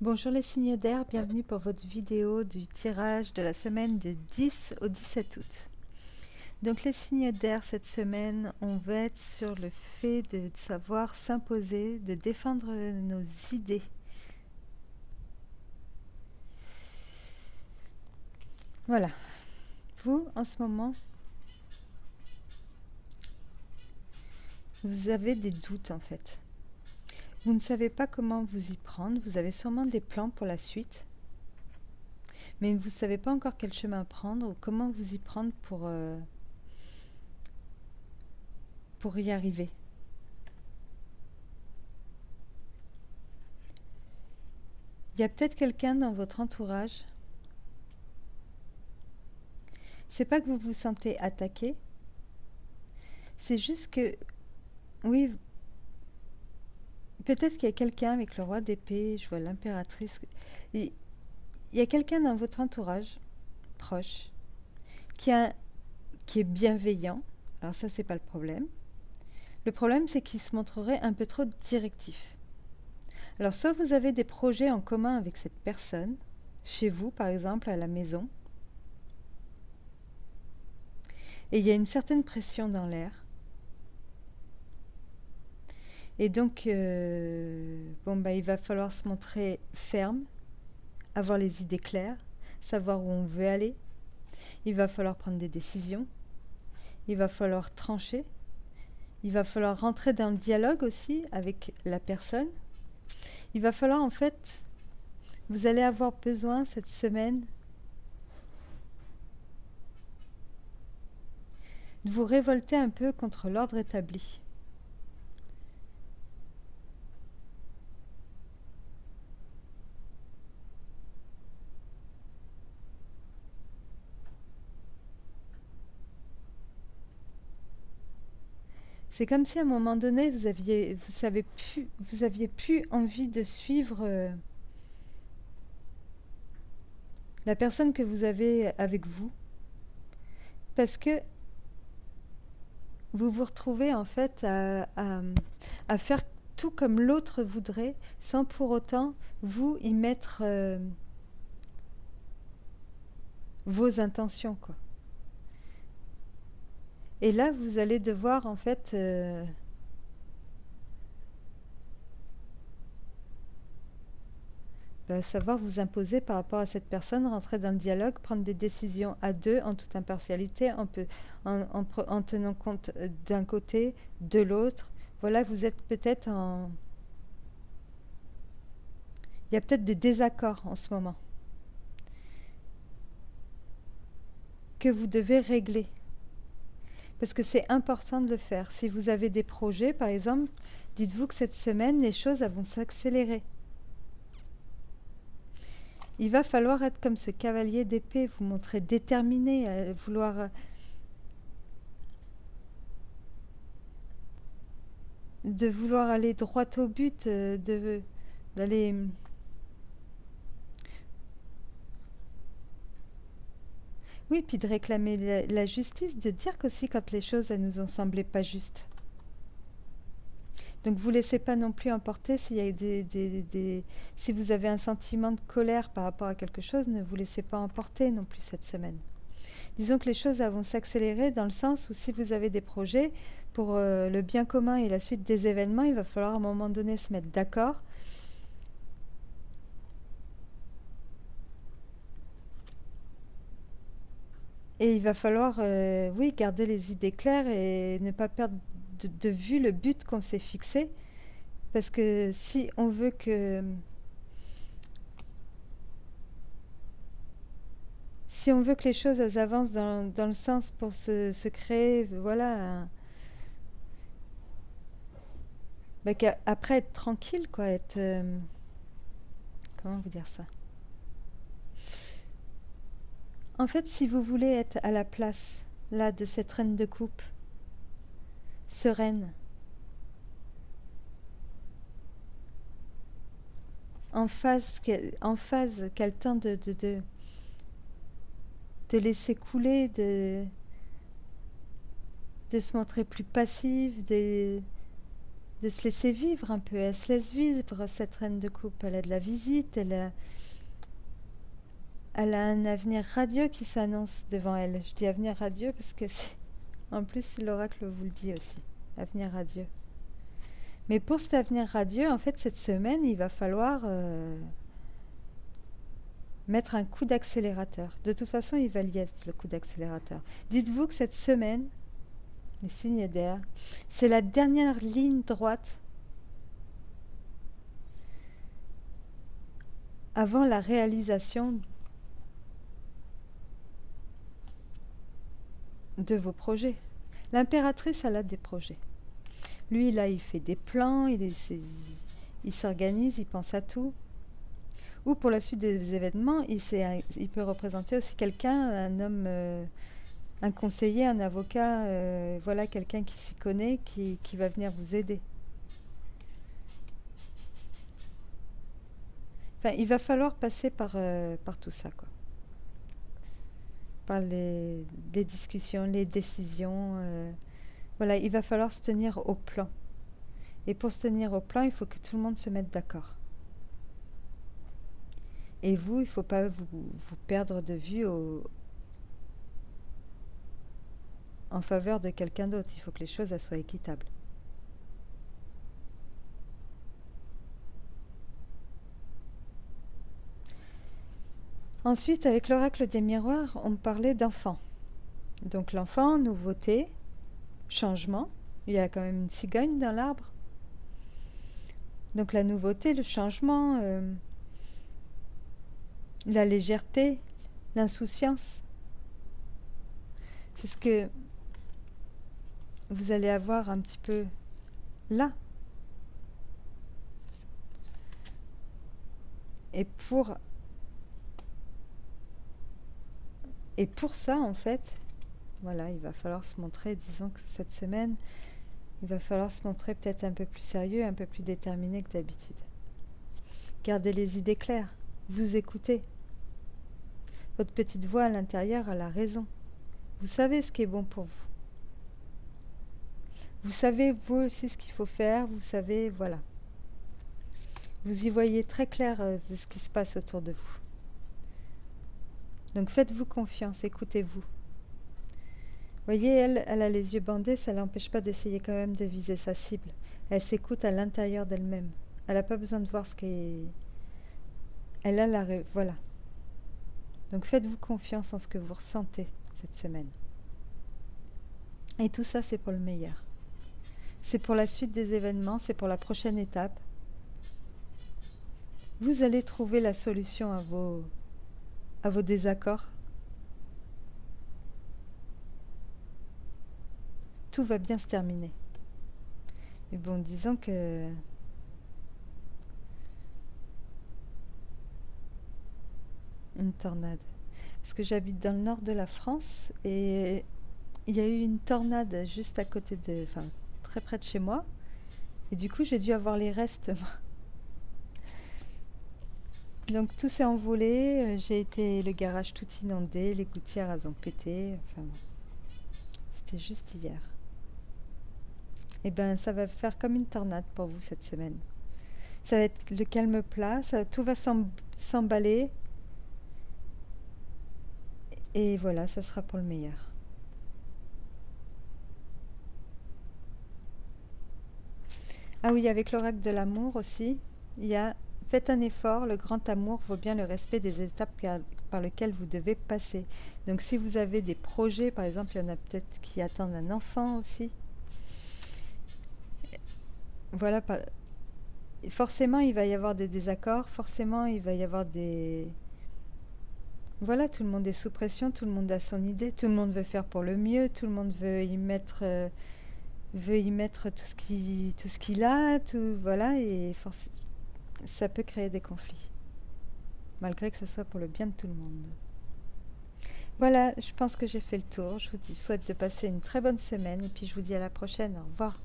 Bonjour les signes d'air, bienvenue pour votre vidéo du tirage de la semaine du 10 au 17 août. Donc les signes d'air cette semaine, on va être sur le fait de savoir s'imposer, de défendre nos idées. Voilà, vous en ce moment, vous avez des doutes en fait. Vous ne savez pas comment vous y prendre, vous avez sûrement des plans pour la suite, mais vous ne savez pas encore quel chemin prendre ou comment vous y prendre pour y arriver. Il y a peut-être quelqu'un dans votre entourage. C'est pas que vous vous sentez attaqué, c'est juste que, oui, peut-être qu'il y a quelqu'un avec le roi d'épée, je vois l'impératrice. Il y a quelqu'un dans votre entourage proche qui, qui est bienveillant. Alors ça, c'est pas le problème. Le problème, c'est qu'il se montrerait un peu trop directif. Alors soit vous avez des projets en commun avec cette personne, chez vous par exemple, à la maison, et il y a une certaine pression dans l'air. Et donc, il va falloir se montrer ferme, avoir les idées claires, savoir où on veut aller. Il va falloir prendre des décisions. Il va falloir trancher. Il va falloir rentrer dans le dialogue aussi avec la personne. Il va falloir en fait, vous allez avoir besoin cette semaine de vous révolter un peu contre l'ordre établi. C'est comme si à un moment donné, vous aviez plus envie de suivre la personne que vous avez avec vous, parce que vous vous retrouvez en fait à faire tout comme l'autre voudrait, sans pour autant vous y mettre vos intentions, quoi. Et là, vous allez devoir en fait savoir vous imposer par rapport à cette personne, rentrer dans le dialogue, prendre des décisions à deux en toute impartialité, en tenant compte d'un côté, de l'autre. Voilà, vous êtes peut-être en... Il y a peut-être des désaccords en ce moment que vous devez régler. Parce que c'est important de le faire. Si vous avez des projets, par exemple, dites-vous que cette semaine, les choses vont s'accélérer. Il va falloir être comme ce cavalier d'épée, vous montrer déterminé, à vouloir aller droit au but, d'aller... Oui, puis de réclamer la justice, de dire qu'aussi quand les choses elles nous ont semblé pas justes. Donc vous laissez pas non plus emporter s'il y a si vous avez un sentiment de colère par rapport à quelque chose, ne vous laissez pas emporter non plus cette semaine. Disons que les choses vont s'accélérer dans le sens où si vous avez des projets pour le bien commun et la suite des événements, il va falloir à un moment donné se mettre d'accord. Et il va falloir, oui, garder les idées claires et ne pas perdre de vue le but qu'on s'est fixé. Parce que si on veut que... Si on veut que les choses elles avancent dans le sens pour se créer, voilà, après être tranquille, quoi, être... comment vous dire ça? En fait, si vous voulez être à la place, là, de cette reine de coupe, sereine, en phase qu'elle tente de laisser couler, de se montrer plus passive, de se laisser vivre un peu. Elle se laisse vivre, cette reine de coupe. Elle a de la visite, elle a un avenir radieux qui s'annonce devant elle. Je dis avenir radieux parce que en plus l'oracle vous le dit aussi. Avenir radieux. Mais pour cet avenir radieux, en fait, cette semaine, il va falloir mettre un coup d'accélérateur. De toute façon, il va y être le coup d'accélérateur. Dites-vous que cette semaine, les signes d'air, c'est la dernière ligne droite avant la réalisation de vos projets. L'impératrice, elle a des projets. Lui, là, il fait des plans, il s'organise, il pense à tout. Ou pour la suite des événements, il peut représenter aussi quelqu'un, un homme, un conseiller, un avocat, voilà, quelqu'un qui s'y connaît, qui va venir vous aider. Enfin, il va falloir passer par tout ça, quoi. Par les discussions, les décisions. Voilà, il va falloir se tenir au plan. Et pour se tenir au plan, il faut que tout le monde se mette d'accord. Et vous, il ne faut pas vous perdre de vue en faveur de quelqu'un d'autre. Il faut que les choses soient équitables. Ensuite, avec l'oracle des miroirs, on parlait d'enfant. Donc l'enfant, nouveauté, changement. Il y a quand même une cigogne dans l'arbre. Donc la nouveauté, le changement, la légèreté, l'insouciance. C'est ce que vous allez avoir un petit peu là. Et pour ça, en fait, voilà, il va falloir se montrer, disons que cette semaine, il va falloir se montrer peut-être un peu plus sérieux, un peu plus déterminé que d'habitude. Gardez les idées claires, vous écoutez. Votre petite voix à l'intérieur a la raison. Vous savez ce qui est bon pour vous. Vous savez, vous aussi, ce qu'il faut faire, vous savez, voilà. Vous y voyez très clair de ce qui se passe autour de vous. Donc faites-vous confiance, écoutez-vous. Voyez, elle a les yeux bandés, ça ne l'empêche pas d'essayer quand même de viser sa cible. Elle s'écoute à l'intérieur d'elle-même. Elle n'a pas besoin de voir ce qui est... Elle a la... Voilà. Donc faites-vous confiance en ce que vous ressentez cette semaine. Et tout ça, c'est pour le meilleur. C'est pour la suite des événements, c'est pour la prochaine étape. Vous allez trouver la solution à vos désaccords. Tout va bien se terminer. Mais bon, disons que... Une tornade. Parce que j'habite dans le nord de la France et il y a eu une tornade juste à côté de... Enfin, très près de chez moi. Et du coup, j'ai dû avoir les restes. Donc tout s'est envolé. Le garage tout inondé. Les gouttières, elles ont pété. Enfin, c'était juste hier. Et ben, ça va faire comme une tornade pour vous cette semaine. Ça va être le calme plat. Tout va s'emballer. Et voilà, ça sera pour le meilleur. Ah oui, avec l'oracle de l'amour aussi, il y a « Faites un effort, le grand amour vaut bien le respect des étapes par lesquelles vous devez passer. » Donc si vous avez des projets, par exemple, il y en a peut-être qui attendent un enfant aussi. Voilà, forcément il va y avoir des désaccords, forcément il va y avoir des... Voilà, tout le monde est sous pression, tout le monde a son idée, tout le monde veut faire pour le mieux, tout le monde veut y mettre tout ce qu'il a, tout, voilà, et ça peut créer des conflits, malgré que ce soit pour le bien de tout le monde. Voilà, je pense que j'ai fait le tour. Je vous souhaite de passer une très bonne semaine et puis je vous dis à la prochaine. Au revoir.